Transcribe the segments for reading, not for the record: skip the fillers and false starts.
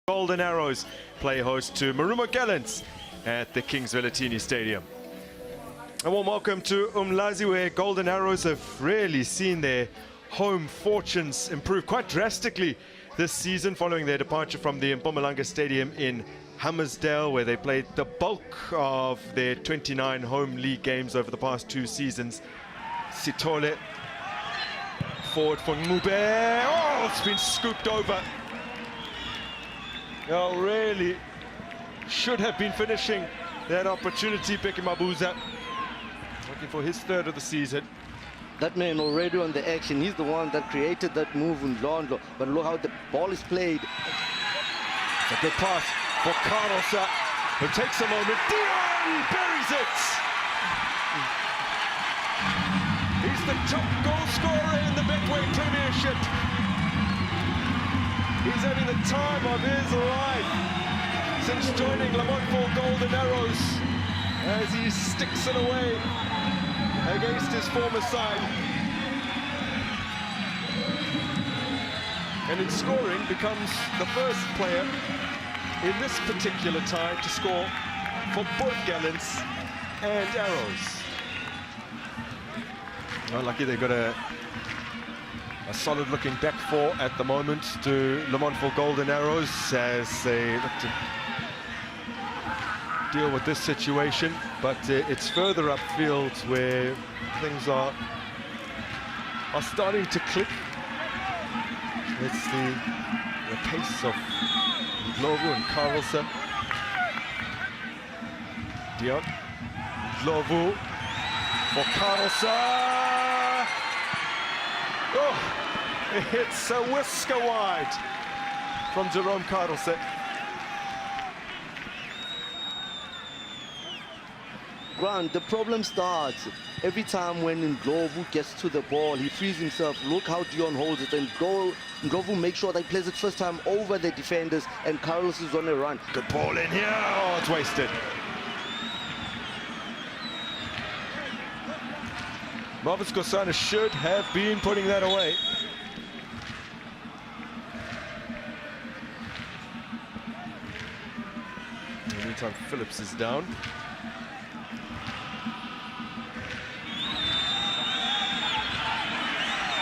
Golden Arrows play host to Marumo Gallants at the Kings Vellatini Stadium. A warm welcome to Umlazi, where Golden Arrows have really seen their home fortunes improve quite drastically this season following their departure from the Mpumalanga Stadium in Hammersdale, where they played the bulk of their 29 home league games over the past 2 seasons. Sitole forward for Ngube. Oh, it's been scooped over. Oh, really should have been finishing that opportunity. Peki Mabuza looking for his 3rd of the season. That man already on the action. He's the one that created that move in Londo. But look how the ball is played. It's a good pass for Carlos, who takes a moment. Dion buries it. He's the top goal scorer in the Betwaypremiership. He's having the time of his life since joining Lamont Golden Arrows, as he sticks it away against his former side. And in scoring becomes the first player in this particular tie to score for both Gallants and Arrows. Well, lucky they got a solid looking back 4 at the moment to Lamont Golden Arrows as they look to deal with this situation, but it's further upfield where things are starting to click. It's the pace of Glovu and Carlson. Dion, Glovu for Carlson. Oh, it's a whisker wide from Jerome Carlson. Grant, the problem starts every time when Ndlovu gets to the ball. He frees himself. Look how Dion holds it, and Ndlovu makes sure that he plays it first time over the defenders, and Carlos is on a run. Good ball in here. Oh, it's wasted. Marvis Kosana should have been putting that away. In the meantime, Phillips is down.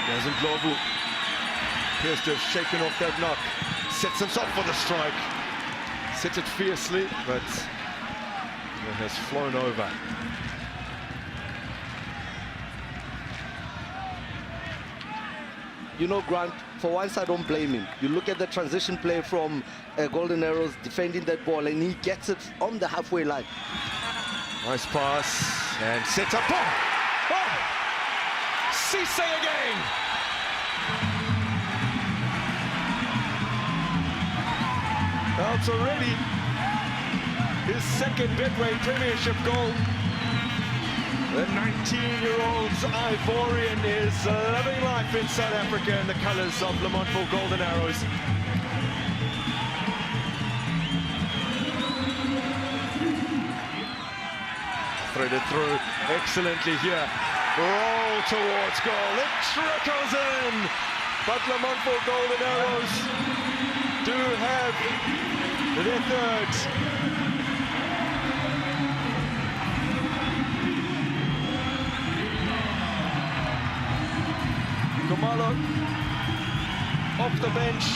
There's Ndlovu. Appears to have shaken off that knock. Sets himself for the strike. Sets it fiercely, but it has flown over. You know, Grant, for once I don't blame him. You look at the transition play from Golden Arrows defending that ball, and he gets it on the halfway line. Nice pass and set up. Oh! Oh! Cisse again. Well, it's already his 2nd Betwaypremiership goal. The 19-year-old's Ivorian is loving life in South Africa in the colours of Lamont Golden Arrows. Threaded through excellently here. Roll towards goal. It trickles in. But Lamont Golden Arrows do have their 3rd. Kumalo off the bench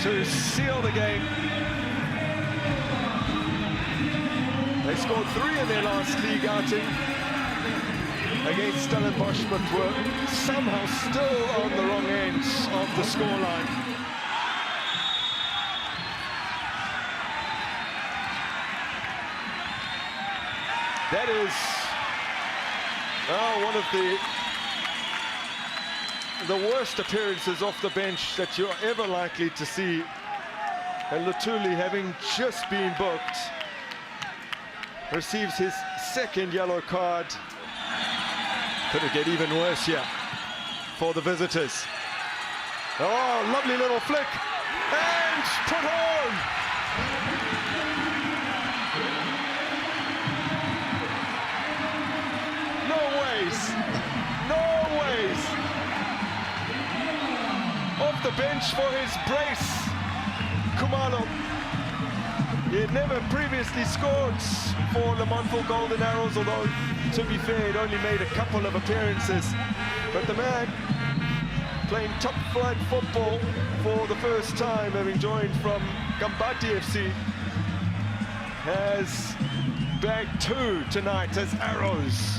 to seal the game. They scored 3 in their last league outing against Stellenbosch, but were somehow still on the wrong end of the scoreline. That is one of the worst appearances off the bench that you're ever likely to see. And Lutuli, having just been booked, receives his 2nd yellow card. Could it get even worse here for the visitors? Oh, lovely little flick, and put home. No ways, no ways. Off the bench for his brace, Kumalo. Khumalo. He had never previously scored for Le Montfort Golden Arrows, although, to be fair, he'd only made a couple of appearances. But the man, playing top-flight football for the first time, having joined from Gambati FC, has bagged 2 tonight as Arrows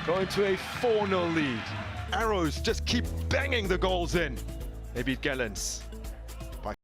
going to a 4-0 lead. Arrows just keep banging the goals in. They beat Gallants